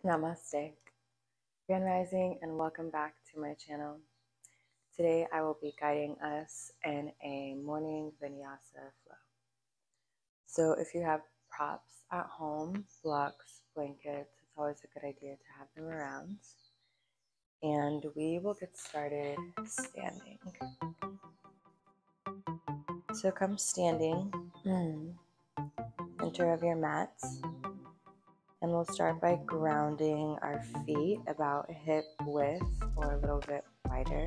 Namaste, Grand Rising, and welcome back to my channel. Today I will be guiding us in a morning Vinyasa flow. So if you have props at home, blocks, blankets, it's always a good idea to have them around. And we will get started standing. So come standing, center of your mats. And we'll start by grounding our feet about hip width or a little bit wider.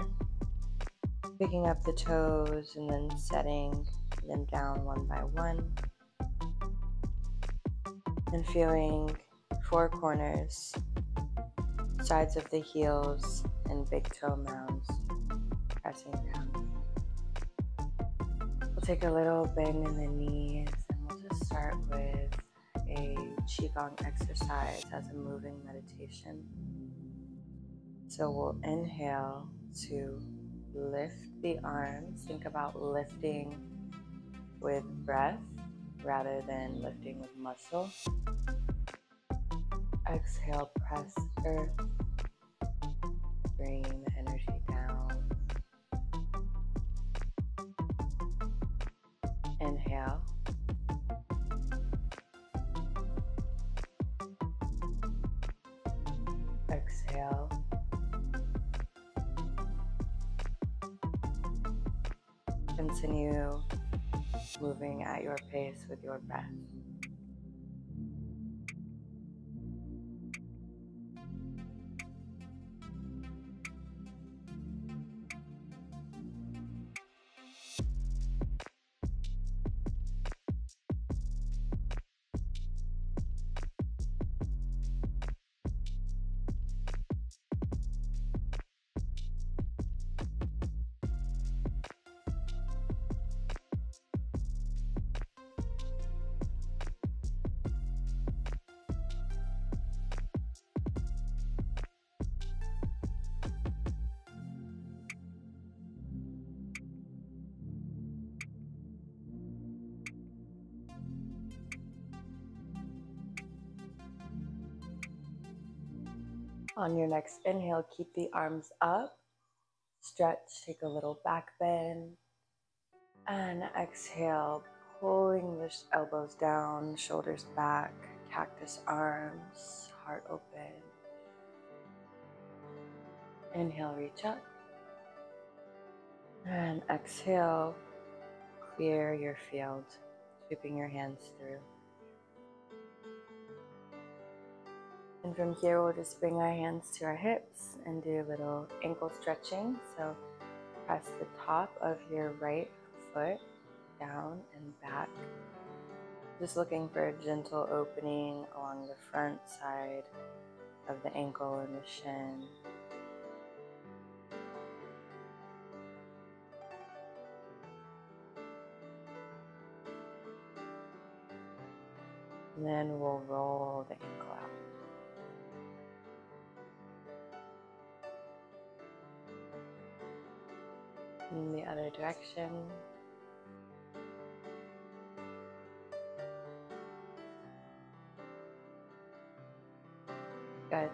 Picking up the toes and then setting them down one by one. And feeling four corners, sides of the heels, and big toe mounds pressing down. We'll take a little bend in the knees and we'll just start with a Qigong exercise as a moving meditation. So we'll inhale to lift the arms. Think about lifting with breath rather than lifting with muscle. Exhale, press earth. Bring the energy down. Inhale. Exhale. Continue moving at your pace with your breath. On your next inhale, keep the arms up, stretch, take a little back bend, and exhale, pulling the elbows down, shoulders back, cactus arms, heart open. Inhale, reach up, and exhale, clear your field, sweeping your hands through. And from here, we'll just bring our hands to our hips and do a little ankle stretching. So press the top of your right foot down and back. Just looking for a gentle opening along the front side of the ankle and the shin. And then we'll roll the ankle out. In the other direction. Good.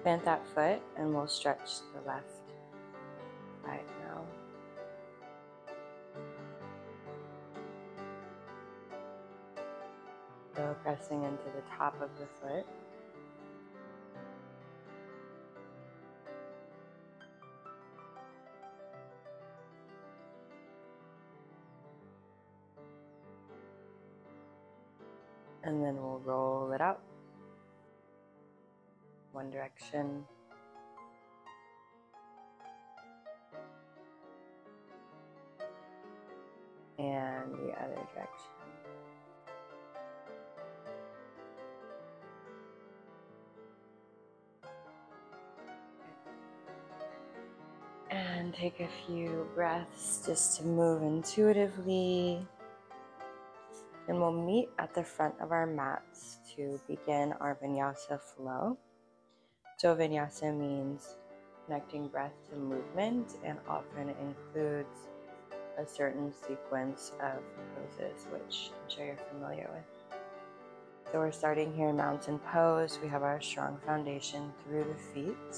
Plant that foot and we'll stretch the left side now. So pressing into the top of the foot. And then we'll roll it out. One direction. And the other direction. And take a few breaths just to move intuitively. And we'll meet at the front of our mats to begin our Vinyasa flow. So Vinyasa means connecting breath to movement and often includes a certain sequence of poses, which I'm sure you're familiar with. So we're starting here in mountain pose. We have our strong foundation through the feet.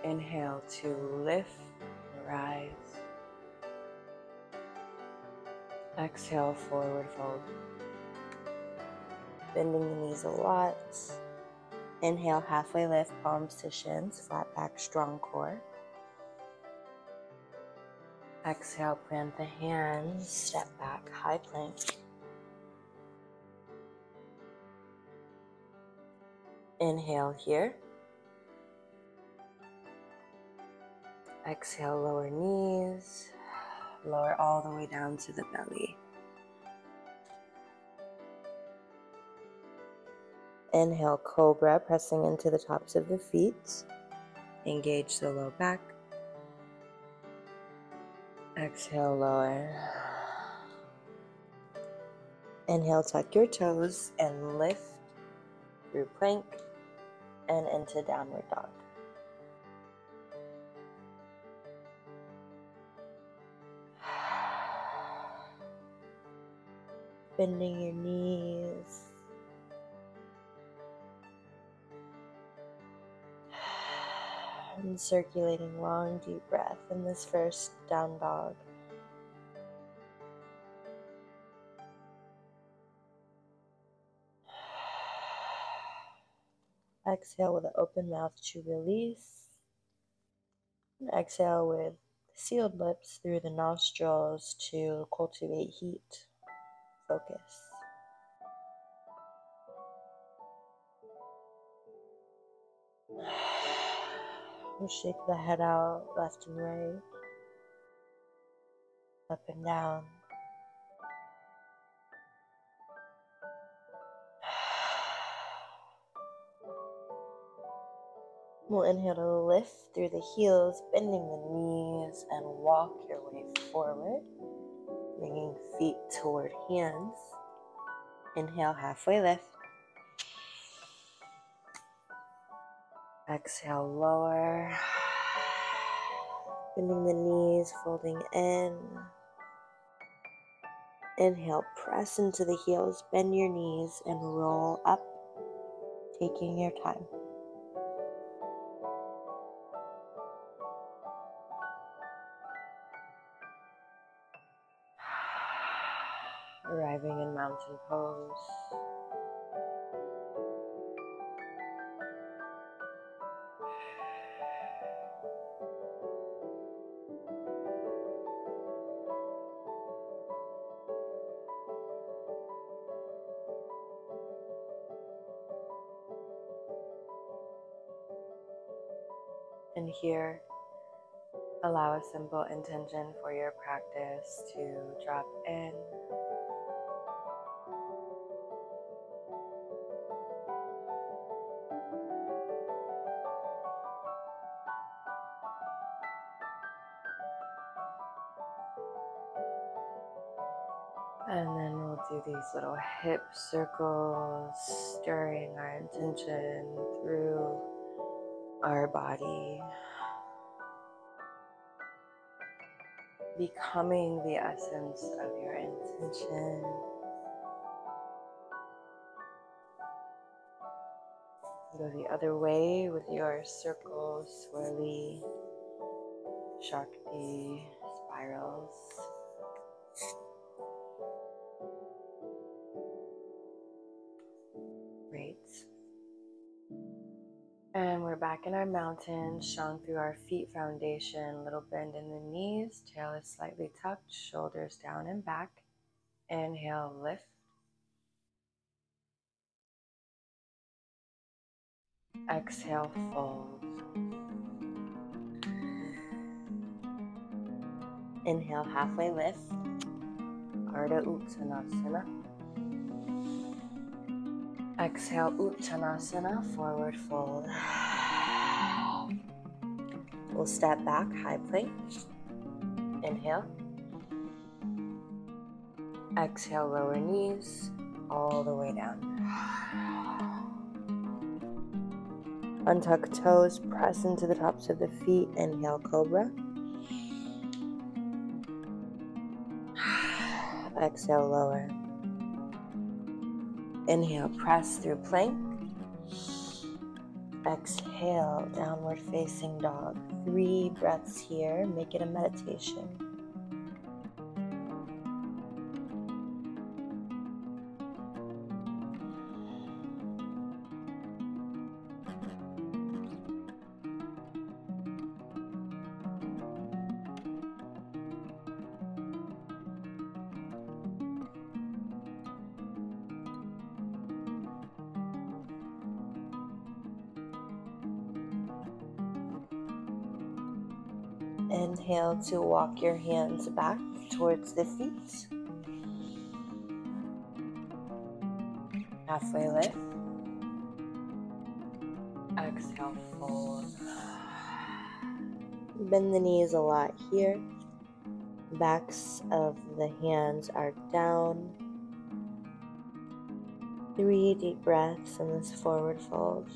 Inhale to lift, rise. Exhale, forward fold. Bending the knees a lot. Inhale, halfway lift, palms to shins, flat back, strong core. Exhale, plant the hands, step back, high plank. Inhale here. Exhale, lower knees, lower all the way down to the belly. Inhale, cobra, pressing into the tops of the feet. Engage the low back. Exhale, lower. Inhale, tuck your toes and lift through plank and into downward dog. Bending your knees. And circulating long, deep breath in this first down dog. Exhale with an open mouth to release. And exhale with sealed lips through the nostrils to cultivate heat. Focus. We'll shake the head out left and right, up and down. We'll inhale to lift through the heels, bending the knees, and walk your way forward, bringing feet toward hands. Inhale, halfway lift. Exhale, lower. Bending the knees, folding in. Inhale, press into the heels, bend your knees, and roll up, taking your time. Arriving in mountain pose. And here, allow a simple intention for your practice to drop in. And then we'll do these little hip circles, stirring our intention through our body, becoming the essence of your intention. Go the other way with your circles, swirly, Shakti spirals. Great. And we're back in our mountain, strong through our feet foundation, little bend in the knees, tail is slightly tucked, shoulders down and back. Inhale, lift. Exhale, fold. Inhale, halfway lift. Ardha Uttanasana. Exhale, Uttanasana, forward fold. We'll step back, high plank. Inhale. Exhale, lower knees, all the way down. Untuck toes, press into the tops of the feet. Inhale, cobra. Exhale, lower. Inhale, press through plank. Exhale, downward facing dog. 3 breaths here, make it a meditation. Inhale to walk your hands back towards the feet. Halfway lift. Exhale, fold. Bend the knees a lot here. Backs of the hands are down. 3 deep breaths in this forward fold.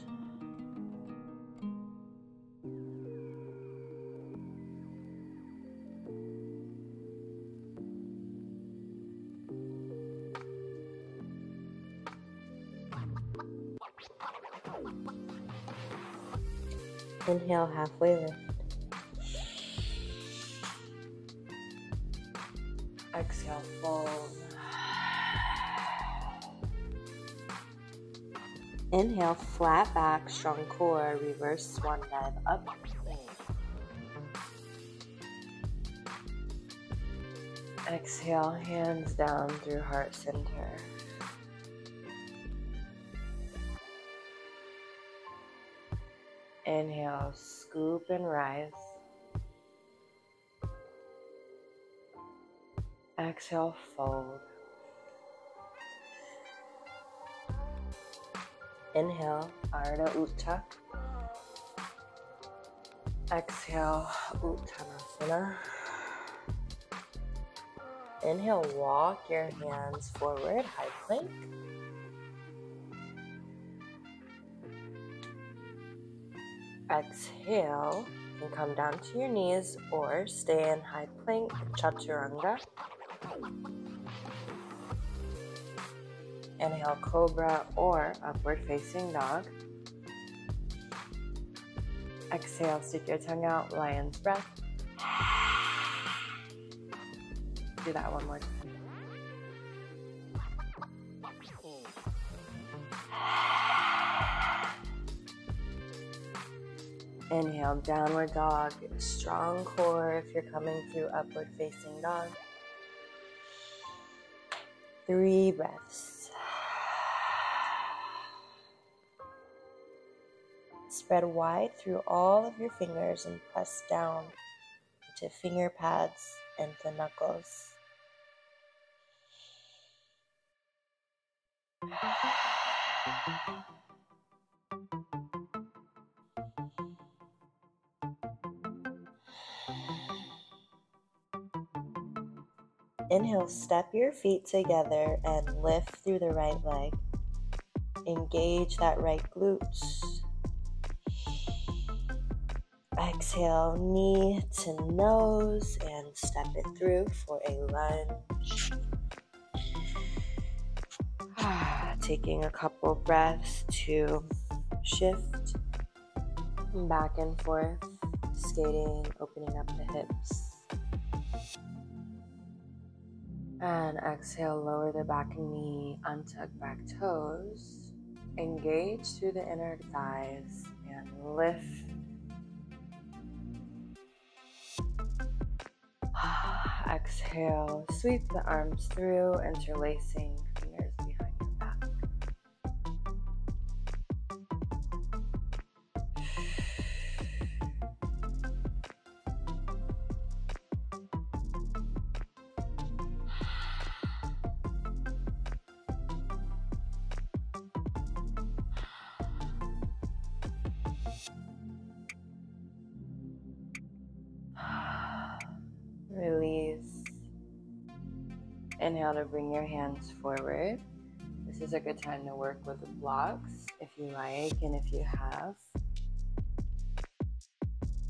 Inhale, halfway lift. Exhale, fold. Inhale, flat back, strong core, reverse swan dive up. Exhale, hands down through heart center. Inhale, scoop and rise. Exhale, fold. Inhale, Ardha Utthana. Exhale, Uttanasana. Inhale, walk your hands forward, high plank. Exhale, you can come down to your knees or stay in high plank, chaturanga. Inhale, cobra or upward facing dog. Exhale, stick your tongue out, lion's breath. Do that one more time. Inhale, downward dog, strong core if you're coming through upward facing dog. 3 breaths. Spread wide through all of your fingers and press down into finger pads and the knuckles. Inhale, step your feet together and lift through the right leg. Engage that right glute. Exhale, knee to nose and step it through for a lunge. Taking a couple breaths to shift back and forth, skating, opening up the hips. And exhale, lower the back knee, untuck back toes, engage through the inner thighs, and lift. Exhale, sweep the arms through, interlacing fingers behind your back. Release. Inhale to bring your hands forward. This is a good time to work with the blocks if you like and if you have.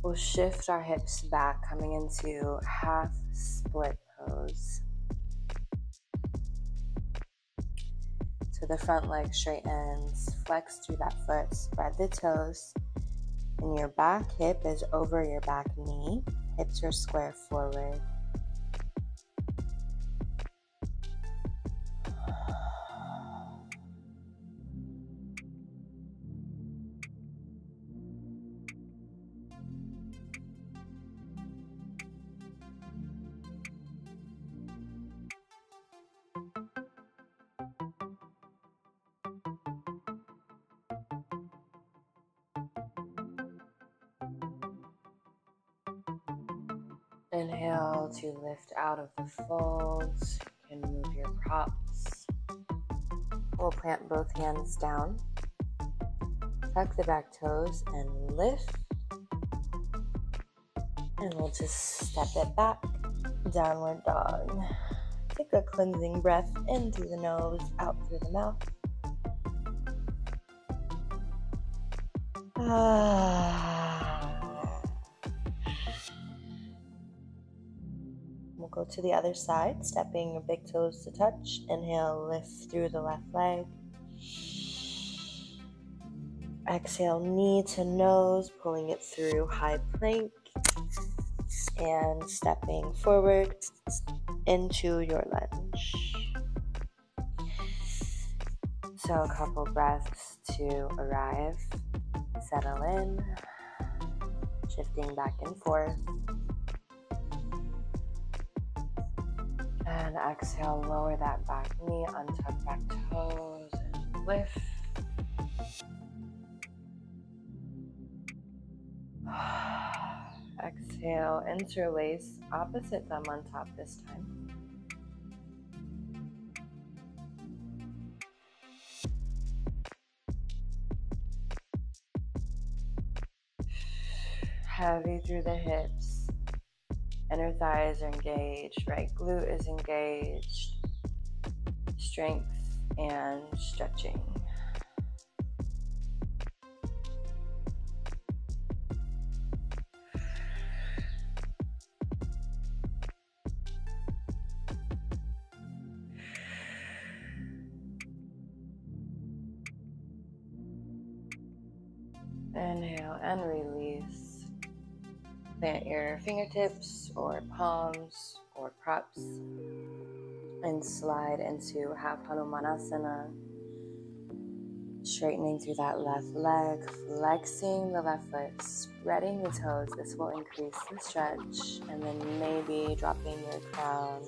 We'll shift our hips back, coming into half split pose. So So the front leg straightens, flex through that foot, spread the toes, and your back hip is over your back knee. Hips are square forward. Inhale to lift out of the folds. You can move your props. We'll plant both hands down. Tuck the back toes and lift. And we'll just step it back. Downward dog. Take a cleansing breath in through the nose, out through the mouth. We'll go to the other side, stepping your big toes to touch. Inhale, lift through the left leg. Exhale, knee to nose, pulling it through high plank. And stepping forward into your lunge. So a couple breaths to arrive. Settle in. Shifting back and forth. And exhale, lower that back knee, untuck back toes, and lift. Exhale, interlace, opposite thumb on top this time. Heavy through the hips. Inner thighs are engaged, right glute is engaged. Strength and stretching. Inhale and release. Plant your fingertips or palms or props and slide into half Hanumanasana. Straightening through that left leg, flexing the left foot, spreading the toes. This will increase the stretch, and then maybe dropping your crown.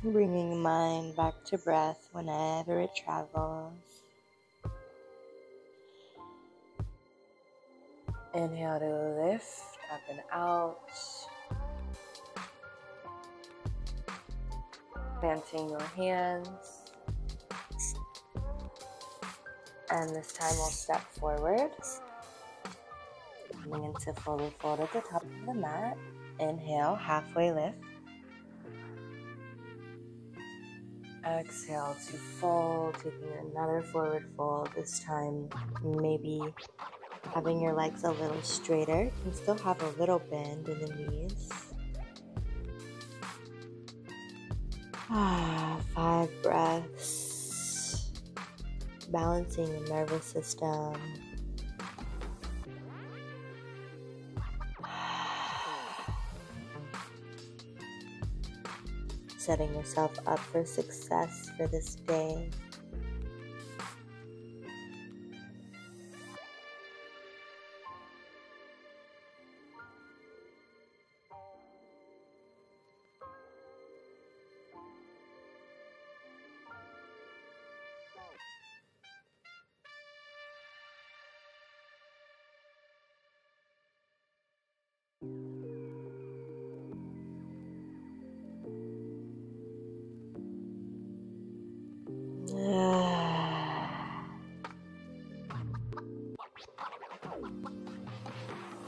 Bringing mind back to breath whenever it travels. Inhale to lift up and out. Planting your hands. And this time we'll step forward. Coming into forward fold at the top of the mat. Inhale, halfway lift. Exhale to fold, taking another forward fold. This time, maybe having your legs a little straighter. You can still have a little bend in the knees. 5 breaths. Balancing the nervous system. Setting yourself up for success for this day.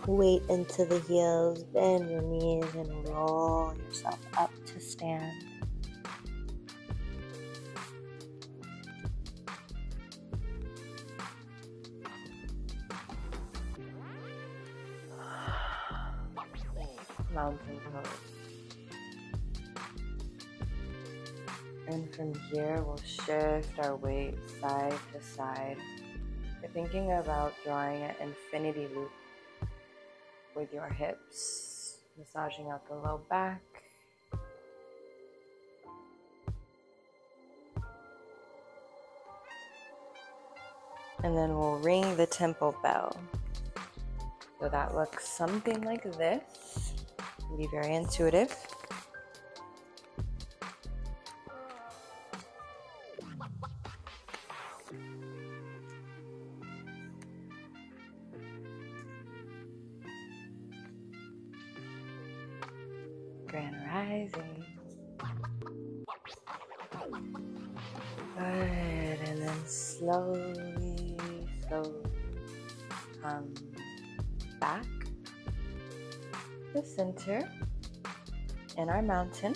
weight into the heels, bend your knees, and roll yourself up to stand. Mountain pose. And from here, we'll shift our weight side to side. You're thinking about drawing an infinity loop with your hips, massaging out the low back. And then we'll ring the temple bell. So that looks something like this. Be very intuitive. Grand rising. Good, and then slowly come back to center in our mountain,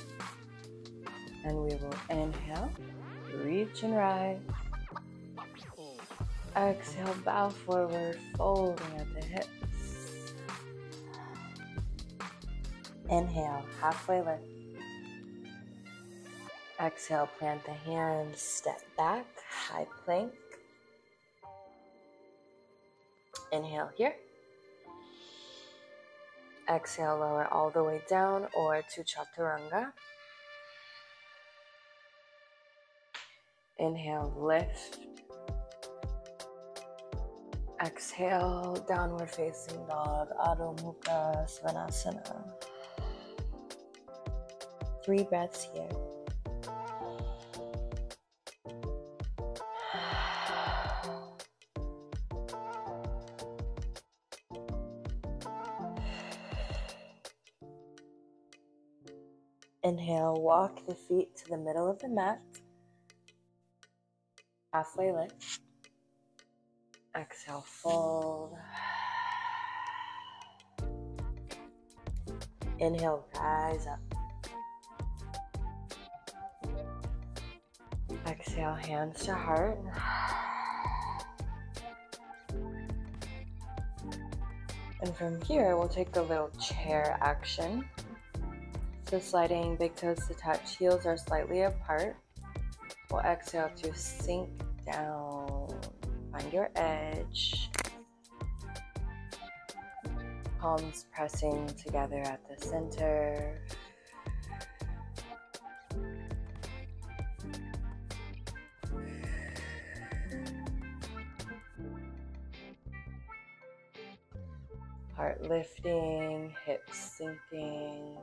and we will inhale, reach and rise. Exhale, bow forward, folding at the hips. Inhale, halfway lift. Exhale, plant the hands, step back, high plank. Inhale here. Exhale, lower all the way down or to chaturanga. Inhale, lift. Exhale, downward facing dog, Adho Mukha Svanasana. 3 breaths here. Inhale, walk the feet to the middle of the mat. Halfway lift. Exhale, fold. Inhale, rise up. Exhale, hands to heart. And from here, we'll take the little chair action. So sliding big toes to touch, heels are slightly apart. We'll exhale to sink down. Find your edge. Palms pressing together at the center. Heart lifting, hips sinking.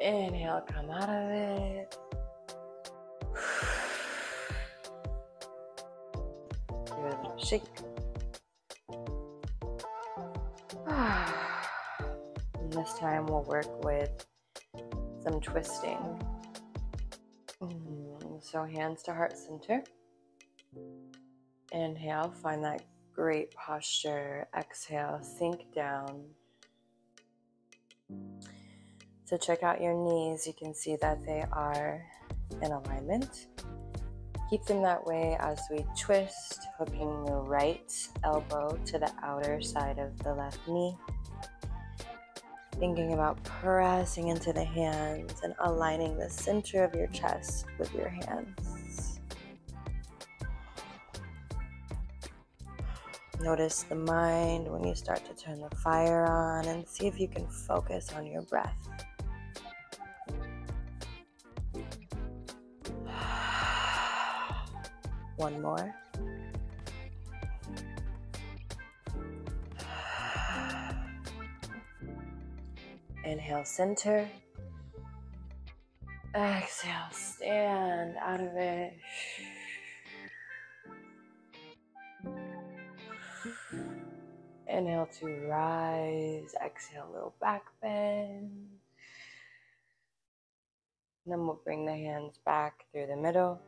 Inhale, come out of it. Give it a little shake. And this time we'll work with some twisting. So hands to heart center. Inhale, find that great posture. Exhale, sink down. So check out your knees. You can see that they are in alignment. Keep them that way as we twist, hooking the right elbow to the outer side of the left knee. Thinking about pressing into the hands and aligning the center of your chest with your hands. Notice the mind when you start to turn the fire on, and see if you can focus on your breath. One more. Inhale, center. Exhale, stand out of it. Inhale to rise. Exhale, little back bend. And then we'll bring the hands back through the middle.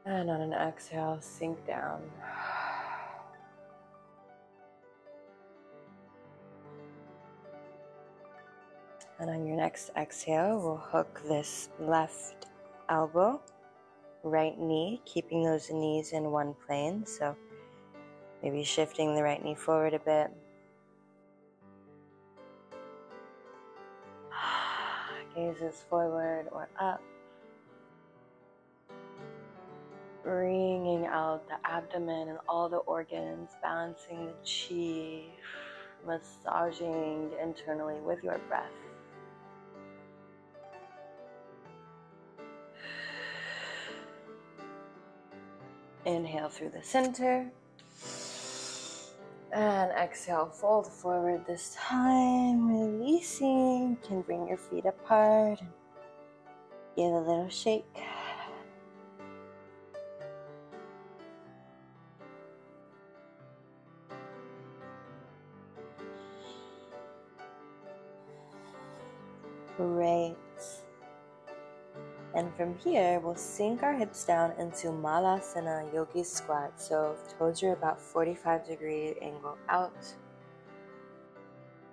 And on an exhale, sink down. And on your next exhale, we'll hook this left elbow, right knee, keeping those knees in one plane. So maybe shifting the right knee forward a bit. Gazes forward or up. Bringing out the abdomen and all the organs, balancing the chi, massaging internally with your breath. Inhale through the center. And exhale, fold forward this time, releasing. You can bring your feet apart and give a little shake. Great. And from here, we'll sink our hips down into Malasana Yogi Squat. So toes are about 45-degree angle out.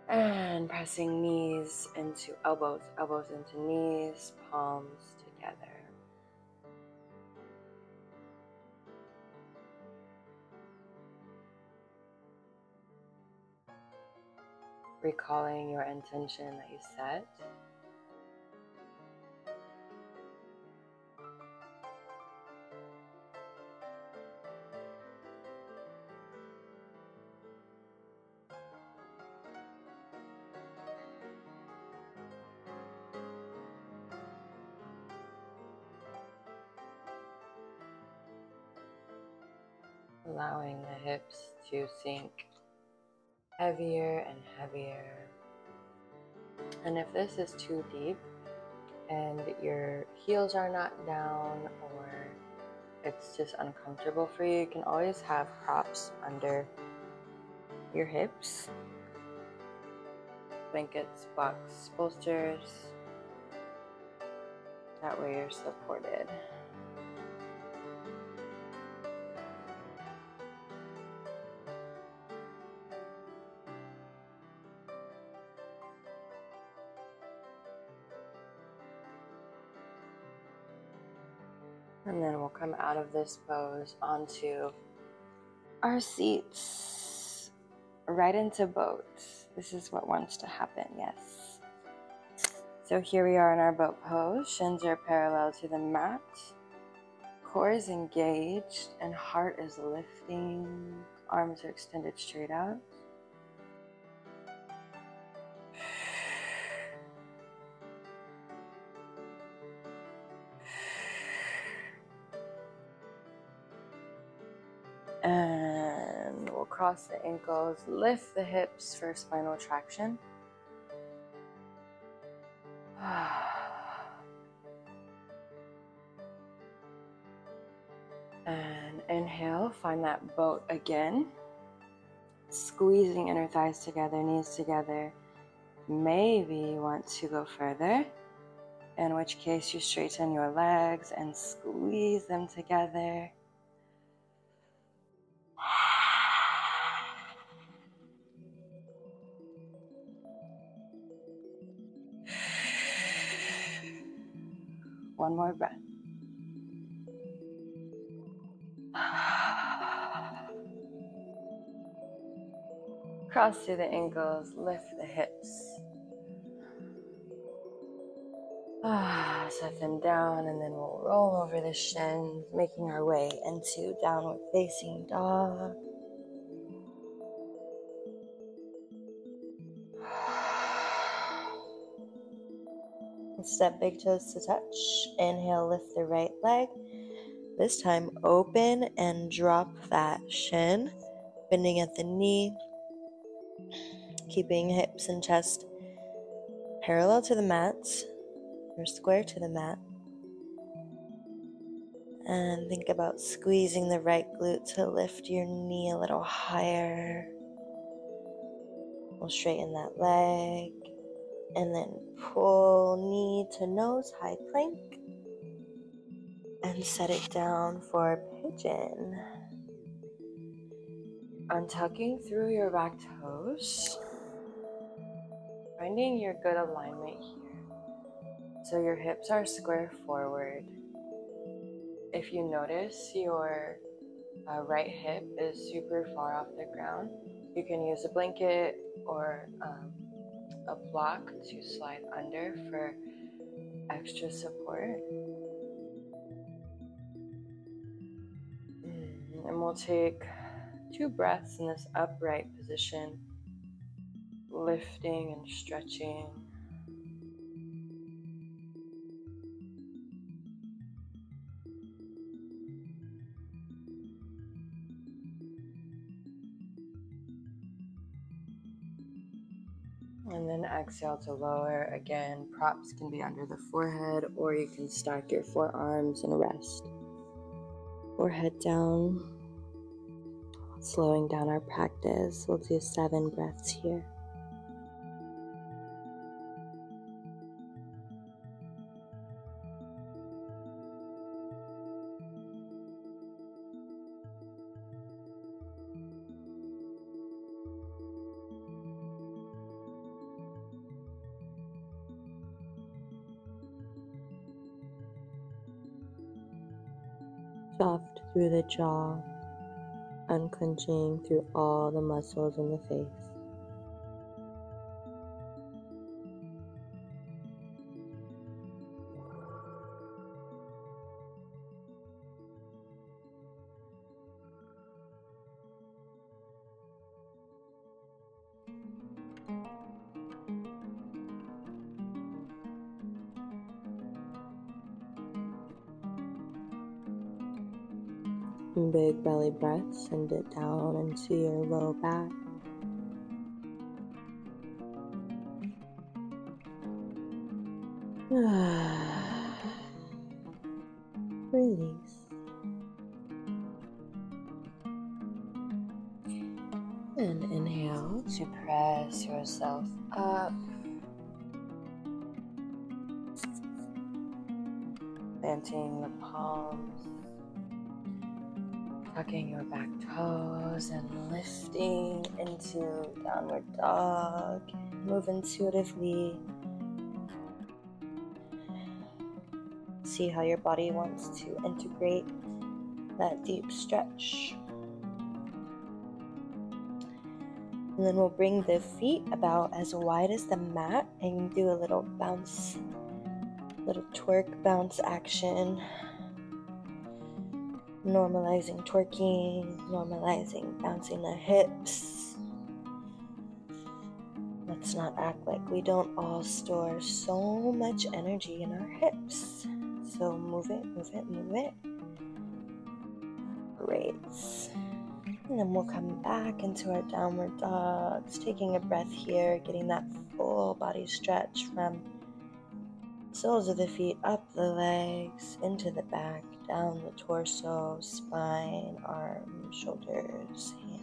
And pressing knees into elbows, elbows into knees, palms together. Recalling your intention that you set. Allowing the hips to sink heavier and heavier. And if this is too deep and your heels are not down or it's just uncomfortable for you, you can always have props under your hips. Blankets, blocks, bolsters. That way you're supported. And then we'll come out of this pose onto our seats, right into boat. This is what wants to happen, yes. So here we are in our boat pose. Shins are parallel to the mat. Core is engaged and heart is lifting. Arms are extended straight out. And we'll cross the ankles, lift the hips for spinal traction. And inhale, find that boat again. Squeezing inner thighs together, knees together. Maybe you want to go further, in which case you straighten your legs and squeeze them together. One more breath. Cross through the ankles, lift the hips. Set them down, and then we'll roll over the shins, making our way into downward facing dog. Step big toes to touch. Inhale, lift the right leg. This time, open and drop that shin, bending at the knee, keeping hips and chest parallel to the mat, or square to the mat. And think about squeezing the right glute to lift your knee a little higher. We'll straighten that leg, and then pull knee to nose, high plank. And set it down for pigeon. Untucking through your back toes, finding your good alignment here. So your hips are square forward. If you notice your right hip is super far off the ground, you can use a blanket or a block to slide under for extra support. And we'll take 2 breaths in this upright position, lifting and stretching. And then exhale to lower. Again, props can be under the forehead, or you can stack your forearms and rest. Forehead down. Slowing down our practice. We'll do 7 breaths here. Soft through the jaw, unclenching through all the muscles in the face. Big belly breath, send it down into your low back. Release. And inhale to press yourself up. Planting the palms. Tucking your back toes and lifting into downward dog. Move intuitively. See how your body wants to integrate that deep stretch. And then we'll bring the feet about as wide as the mat and do a little bounce, little twerk bounce action. Normalizing twerking, normalizing bouncing the hips. Let's not act like we don't all store so much energy in our hips. So move it, move it, move it. Great. And then we'll come back into our downward dogs, taking a breath here, getting that full body stretch from soles of the feet, up the legs, into the back, down the torso, spine, arms, shoulders, hands.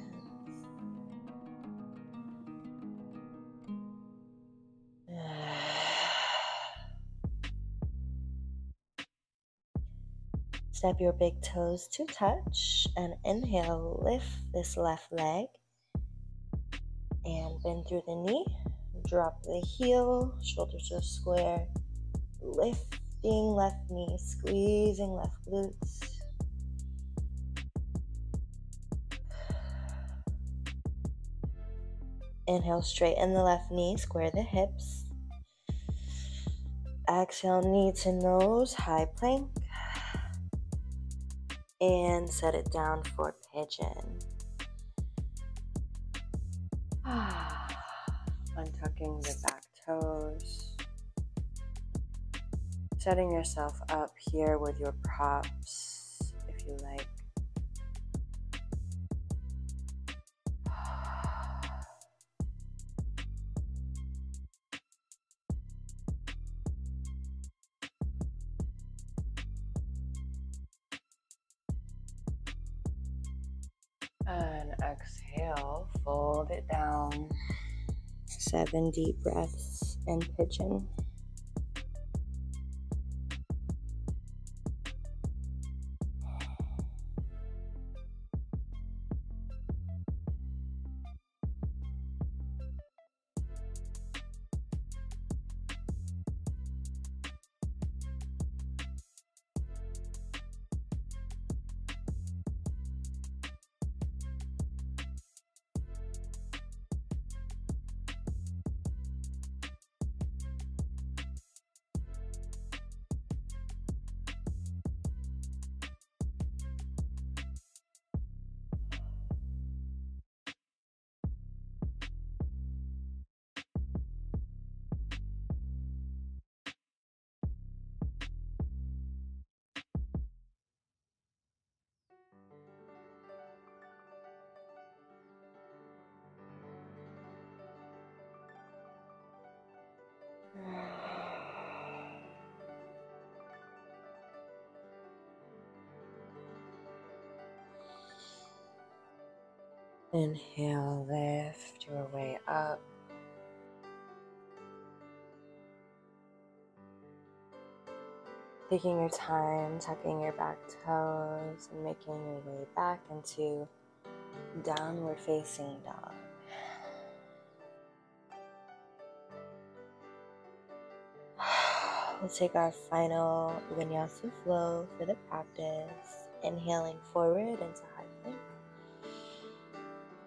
Step your big toes to touch and inhale, lift this left leg and bend through the knee. Drop the heel, shoulders are square, lifting left knee, squeezing left glutes. Inhale, straighten the left knee, square the hips. Exhale, knee to nose, high plank. And set it down for pigeon. Untucking the back toes. Setting yourself up here with your props, if you like. And exhale, fold it down. 7 deep breaths in pigeon. Inhale, lift your way up. Taking your time, tucking your back toes and making your way back into downward facing dog. We'll take our final Vinyasa flow for the practice. Inhaling forward into high plank.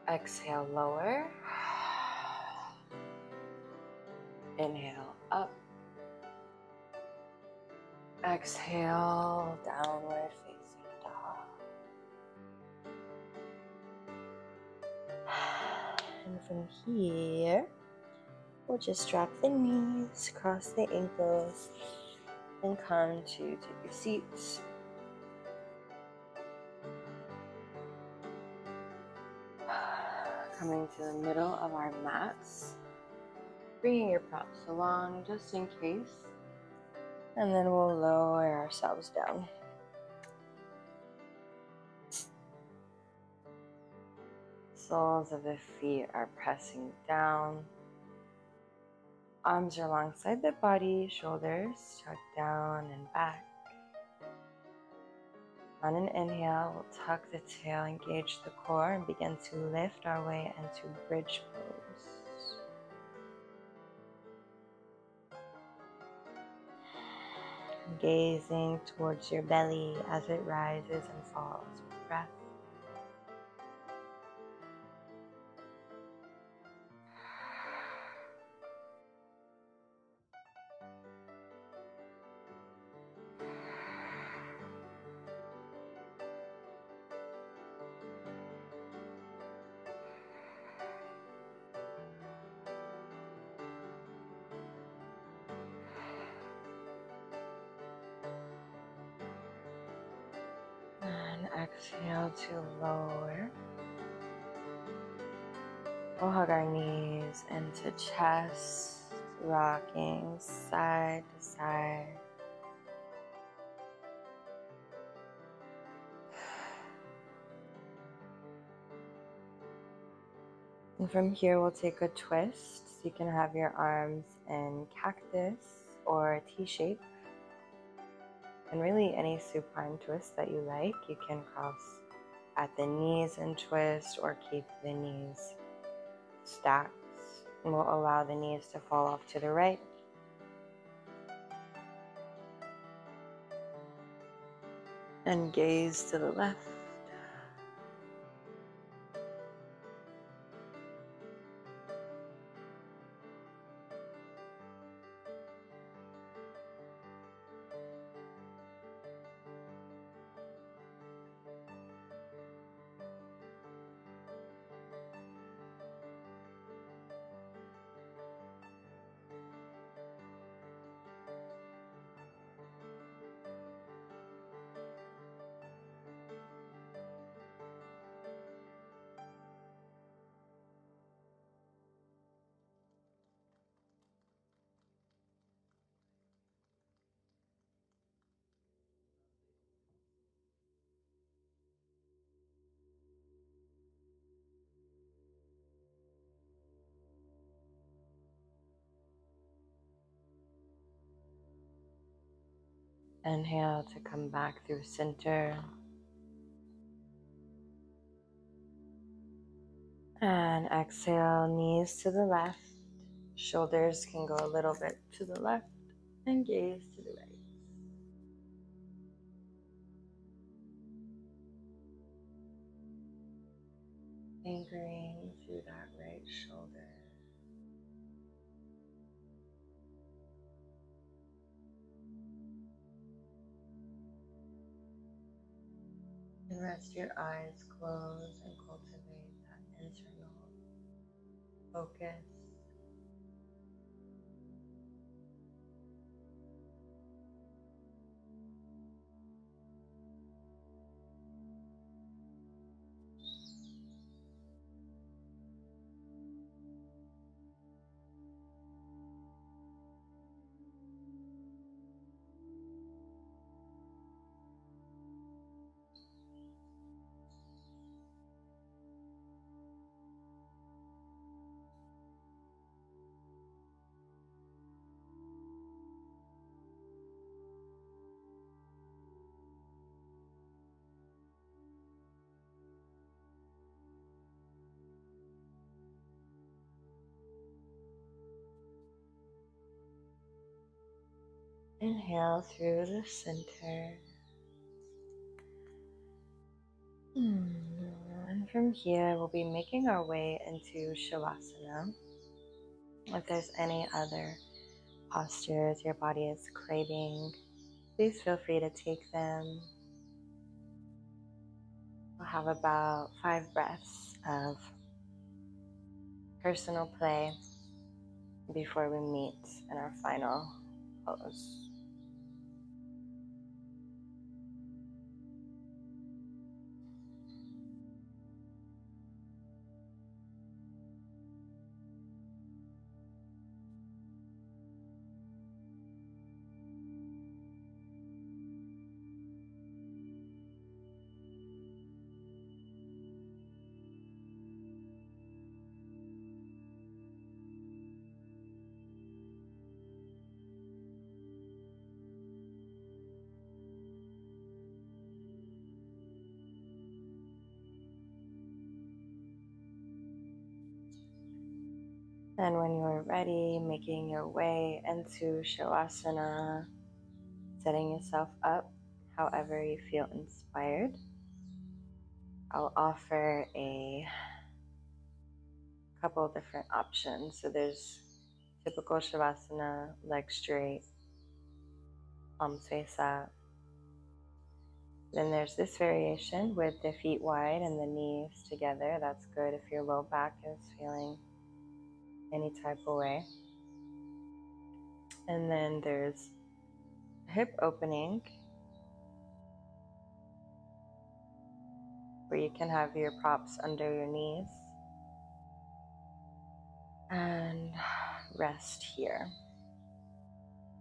Exhale, lower. Inhale, up. Exhale, downward facing dog. And from here, we'll just drop the knees, cross the ankles, and come to take your seats. Coming to the middle of our mats, bringing your props along just in case, and then we'll lower ourselves down. Soles of the feet are pressing down. Arms are alongside the body, shoulders tucked down and back. On an inhale, we'll tuck the tail, engage the core, and begin to lift our way into bridge pose. Gazing towards your belly as it rises and falls with breath. And exhale to lower. We'll hug our knees into chest, rocking side to side. And from here, we'll take a twist. So you can have your arms in cactus or T-shape. And really any supine twist that you like. You can cross at the knees and twist or keep the knees stacked. And we'll allow the knees to fall off to the right. And gaze to the left. Inhale to come back through center. And exhale, knees to the left. Shoulders can go a little bit to the left and gaze to the right. Anchoring through that right shoulder. And rest your eyes closed and cultivate that internal focus. Inhale through the center. And from here, we'll be making our way into Shavasana. If there's any other postures your body is craving, please feel free to take them. We'll have about 5 breaths of personal play before we meet in our final pose. And when you're ready, making your way into Shavasana, setting yourself up however you feel inspired. I'll offer a couple different options. So there's typical Shavasana, legs straight, palms face up. Then there's this variation with the feet wide and the knees together. That's good if your low back is feeling any type of way. And then there's a hip opening where you can have your props under your knees and rest here.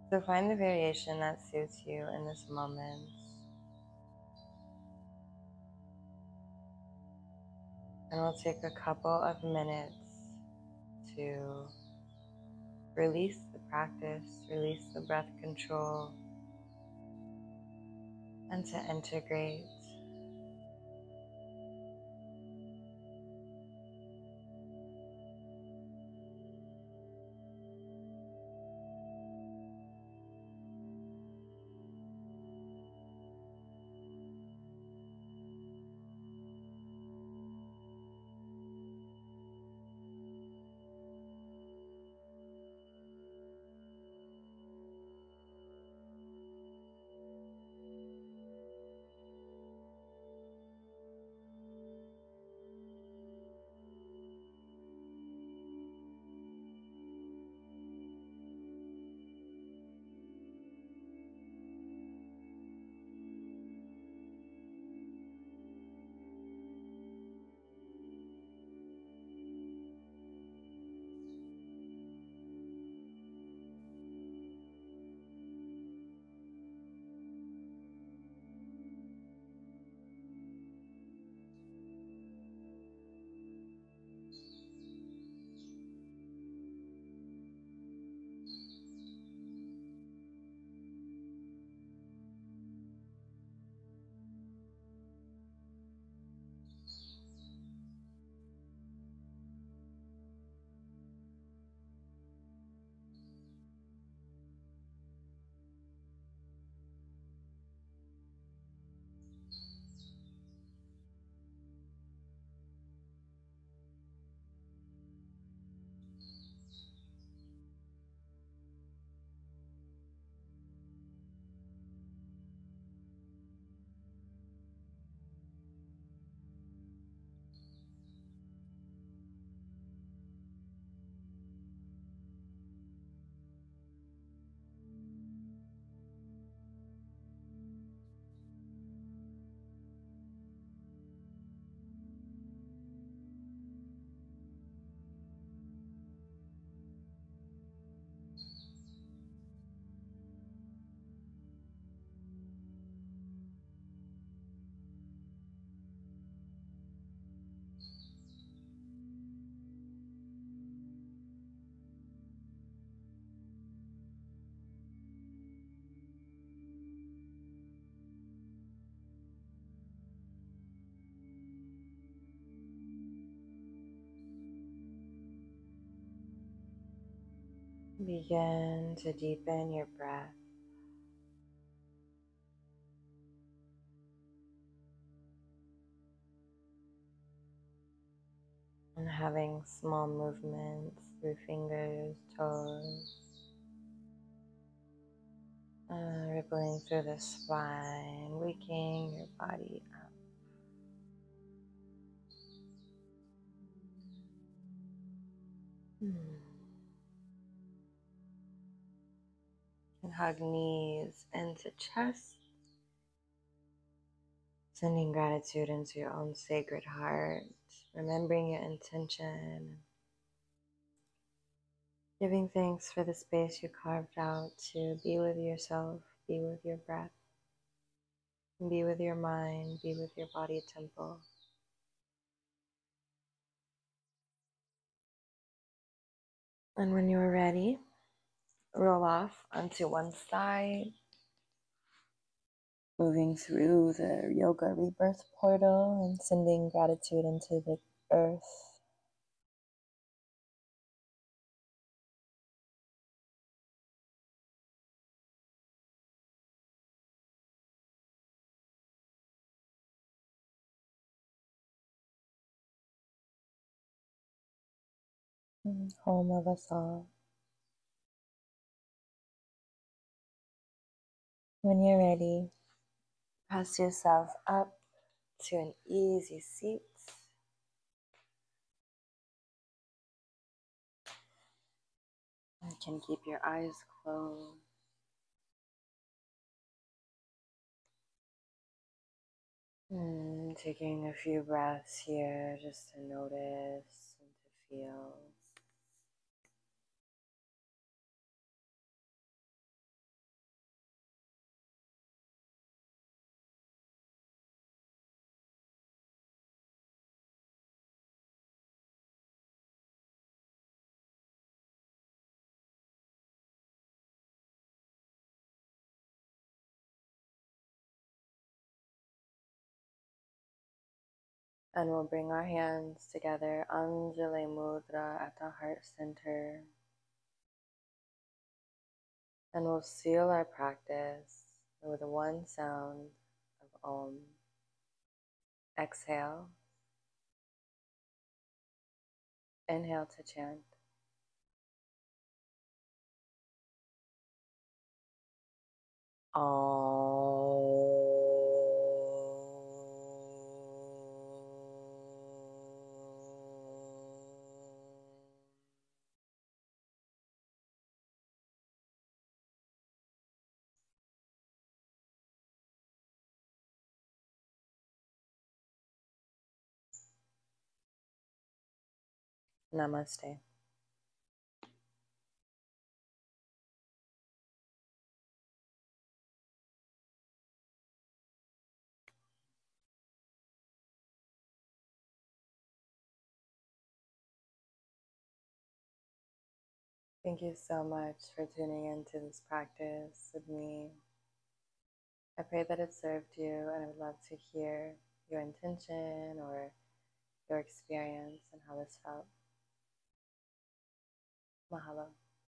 So find the variation that suits you in this moment. And we'll take a couple of minutes to release the practice, release the breath control, and to integrate. Begin to deepen your breath. having small movements through fingers, toes, rippling through the spine, waking your body up. And hug knees into chest, sending gratitude into your own sacred heart, remembering your intention, giving thanks for the space you carved out to be with yourself, be with your breath, be with your mind, be with your body temple. And when you're ready, roll off onto one side, moving through the yoga rebirth portal and sending gratitude into the earth. Home of us all. When you're ready, press yourself up to an easy seat. You can keep your eyes closed. Taking a few breaths here just to notice and to feel. And we'll bring our hands together, Anjali Mudra at the heart center. And we'll seal our practice with one sound of Om. Exhale. Inhale to chant. Namaste. Thank you so much for tuning into this practice with me. I pray that it served you, and I would love to hear your intention or your experience and how this felt. Mahalo.